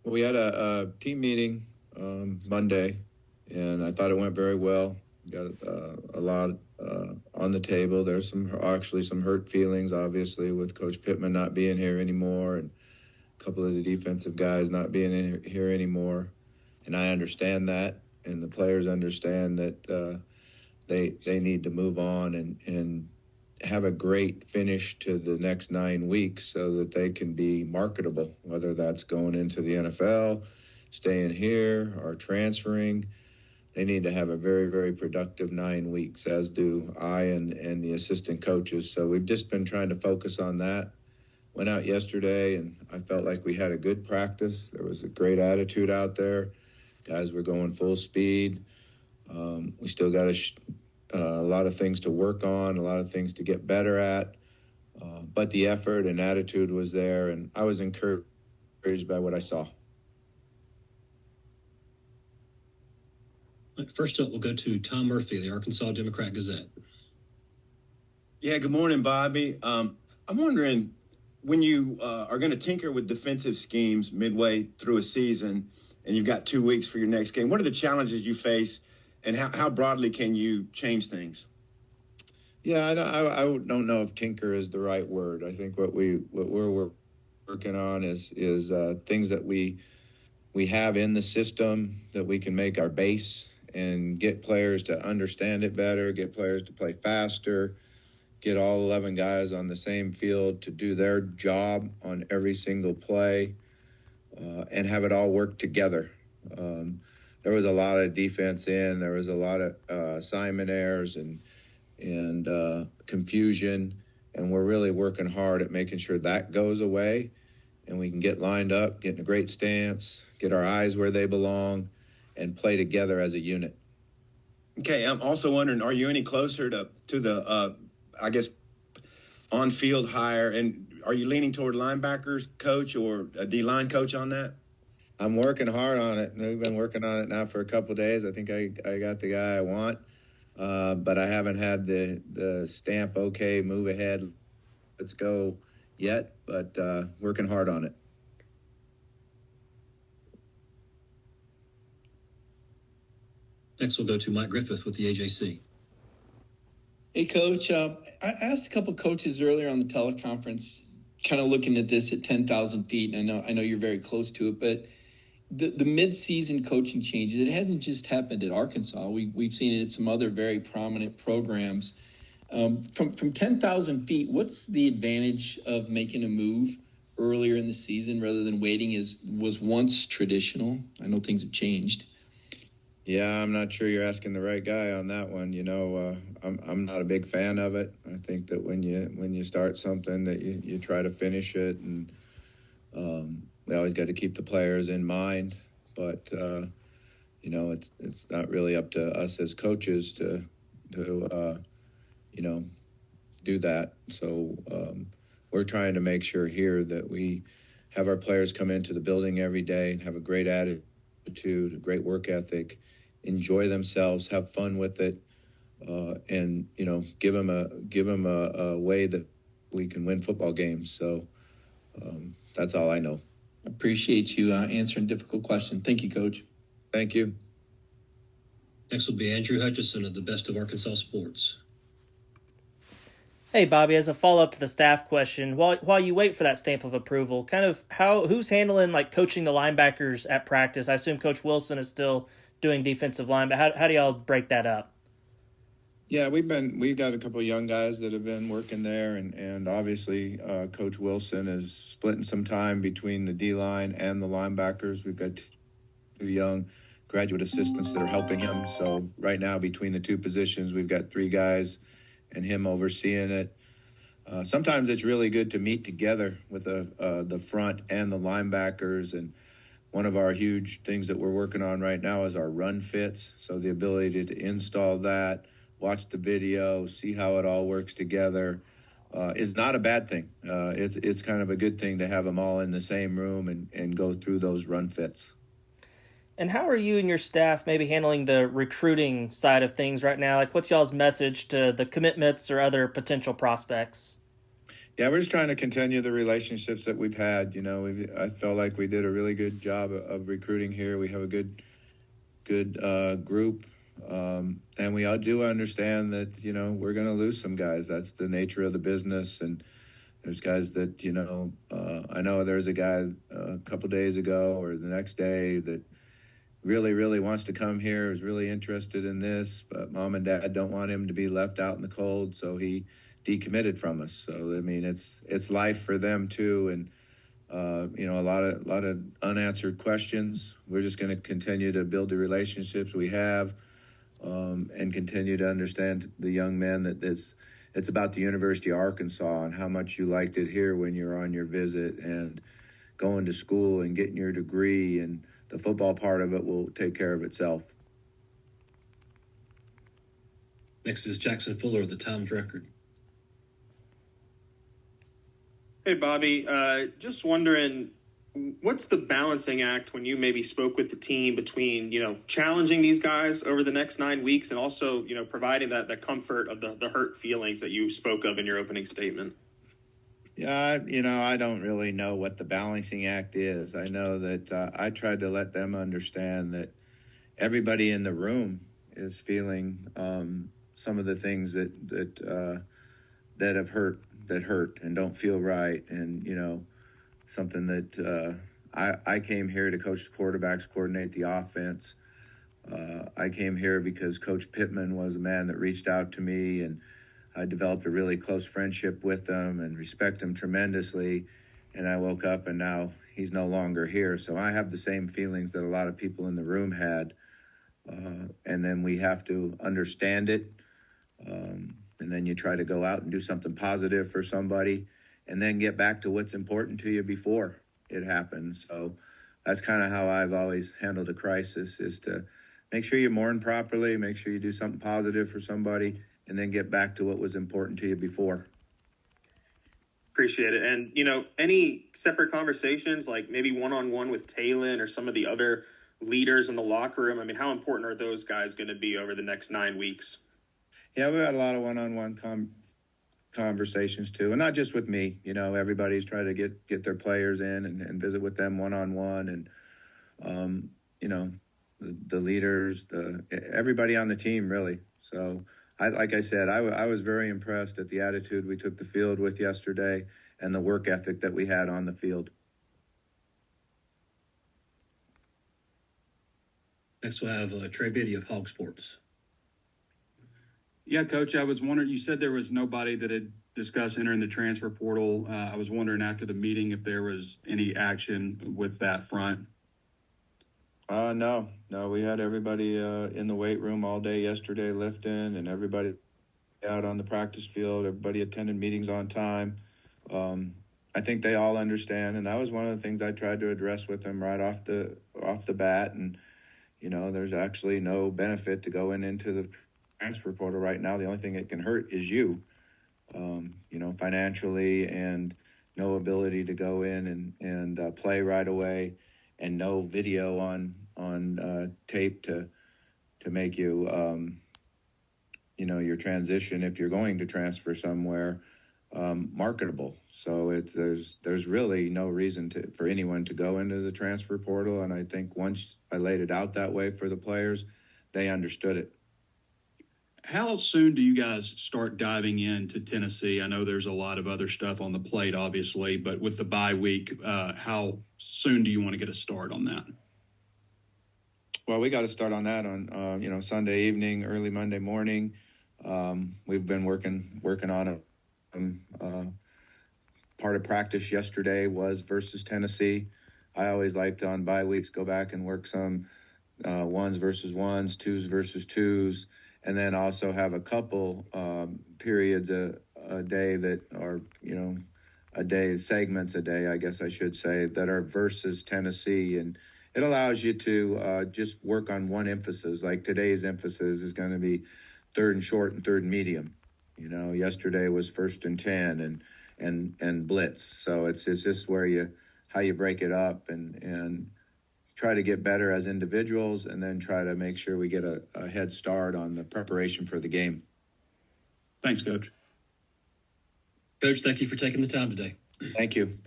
We had a team meeting Monday, and I thought it went very well. Got a lot on the table. There's some hurt feelings, obviously, with Coach Pittman not being here anymore, and a couple of the defensive guys not being here anymore. And I understand that, and the players understand that they need to move on and have a great finish to the next 9 weeks so that they can be marketable, whether that's going into the NFL, staying here, or transferring. They need to have a very, very productive 9 weeks, as do I and the assistant coaches. So we've just been trying to focus on that. Went out yesterday, and I felt like we had a good practice. There was a great attitude out there. Guys were going full speed. We still got a lot of things to work on, a lot of things to get better at. But the effort and attitude was there, and I was encouraged by what I saw. First up, we'll go to Tom Murphy, the Arkansas Democrat-Gazette. Yeah, good morning, Bobby. I'm wondering, when you are going to tinker with defensive schemes midway through a season and you've got 2 weeks for your next game, what are the challenges you face, and how broadly can you change things? Yeah, I don't know if tinker is the right word. I think what we're working on is things that we have in the system that we can make our base and get players to understand it better, get players to play faster, get all 11 guys on the same field to do their job on every single play, and have it all work together. There was a lot of defense in. There was a lot of assignment errors and confusion, and we're really working hard at making sure that goes away and we can get lined up, get in a great stance, get our eyes where they belong, and play together as a unit. Okay, I'm also wondering, are you any closer to the, on-field hire, and are you leaning toward linebackers coach or a D-line coach on that? I'm working hard on it. We've been working on it now for a couple of days. I think I got the guy I want, but I haven't had the stamp, okay, move ahead, let's go yet, but working hard on it. Next, we'll go to Mike Griffith with the AJC. Hey, Coach. I asked a couple coaches earlier on the teleconference, kind of looking at this at 10,000 feet, and I know you're very close to it, but the mid-season coaching changes, it hasn't just happened at Arkansas. We've seen it at some other very prominent programs. From 10,000 feet, what's the advantage of making a move earlier in the season rather than waiting as was once traditional? I know things have changed. Yeah, I'm not sure you're asking the right guy on that one. I'm not a big fan of it. I think that when you start something, that you try to finish it, and we always got to keep the players in mind. But it's not really up to us as coaches to do that. So we're trying to make sure here that we have our players come into the building every day and have a great attitude, a great work ethic, enjoy themselves, have fun with it, and give them a way that we can win football games. So that's all I know. Appreciate you answering difficult questions. Thank you, Coach. Thank you. Next will be Andrew Hutchison of the Best of Arkansas Sports. Hey, Bobby, as a follow-up to the staff question, while you wait for that stamp of approval, kind of who's handling coaching the linebackers at practice? I assume Coach Wilson is still doing defensive line, but how do y'all break that up? Yeah, we've got a couple of young guys that have been working there, and obviously Coach Wilson is splitting some time between the D-line and the linebackers. We've got two young graduate assistants that are helping him. So right now, between the two positions, we've got 3 guys and him overseeing it. Sometimes it's really good to meet together with the front and the linebackers, and one of our huge things that we're working on right now is our run fits. So the ability to install that, watch the video, see how it all works together is not a bad thing. It's kind of a good thing to have them all in the same room and go through those run fits. And how are you and your staff maybe handling the recruiting side of things right now? What's y'all's message to the commitments or other potential prospects? Yeah, we're just trying to continue the relationships that we've had. I felt like we did a really good job of recruiting here. We have a good group, and we all do understand that we're going to lose some guys. That's the nature of the business, and there's guys that I know there's a guy a couple days ago or the next day that really, really wants to come here, is really interested in this, but mom and dad don't want him to be left out in the cold, so he decommitted from us. So I mean, it's life for them too, and a lot of unanswered questions. We're just going to continue to build the relationships we have, and continue to understand the young men that it's about the University of Arkansas and how much you liked it here when you're on your visit and going to school and getting your degree, and the football part of it will take care of itself. Next is Jackson Fuller of the Times Record. Hey, Bobby, just wondering, what's the balancing act when you maybe spoke with the team between, challenging these guys over the next 9 weeks and also, providing that comfort of the hurt feelings that you spoke of in your opening statement? Yeah, I don't really know what the balancing act is. I know that I tried to let them understand that everybody in the room is feeling some of the things that have hurt and don't feel right, and something that I came here to coach the quarterbacks, coordinate the offense. I came here because Coach Pittman was a man that reached out to me, and I developed a really close friendship with him and respect him tremendously. And I woke up and now he's no longer here. So I have the same feelings that a lot of people in the room had. And then we have to understand it. And then you try to go out and do something positive for somebody and then get back to what's important to you before it happens. So that's kind of how I've always handled a crisis, is to make sure you mourn properly, make sure you do something positive for somebody, and then get back to what was important to you before. Appreciate it. And, any separate conversations, like maybe one-on-one with Talon or some of the other leaders in the locker room? I mean, how important are those guys going to be over the next 9 weeks? Yeah, we had a lot of one-on-one conversations too, and not just with me. Everybody's trying to get their players in and visit with them one-on-one, and the leaders, everybody on the team really. So like I said, I was very impressed at the attitude we took the field with yesterday and the work ethic that we had on the field. Next we'll have Trey Biddy of Hog Sports. Yeah, Coach, I was wondering, you said there was nobody that had discussed entering the transfer portal. I was wondering after the meeting if there was any action with that front. No, we had everybody in the weight room all day yesterday lifting, and everybody out on the practice field. Everybody attended meetings on time. I think they all understand, and that was one of the things I tried to address with them right off the bat. And there's actually no benefit to going into the transfer portal right now. The only thing it can hurt is you, financially, and no ability to go in and play right away, and no video on tape to make you, your transition, if you're going to transfer somewhere, marketable. So there's really no reason for anyone to go into the transfer portal. And I think once I laid it out that way for the players, they understood it. How soon do you guys start diving into Tennessee? I know there's a lot of other stuff on the plate, obviously, but with the bye week, how soon do you want to get a start on that? Well, we got to start on that on Sunday evening, early Monday morning. We've been working on it. Part of practice yesterday was versus Tennessee. I always like to, on bye weeks, go back and work some ones versus ones, twos versus twos, and then also have a couple periods a day that are, segments a day, I guess I should say, that are versus Tennessee. And it allows you to just work on one emphasis. Like today's emphasis is going to be third and short and third and medium. Yesterday was 1st and 10 and blitz. So it's just how you break it up and try to get better as individuals, and then try to make sure we get a head start on the preparation for the game. Thanks, Coach. Coach, thank you for taking the time today. Thank you.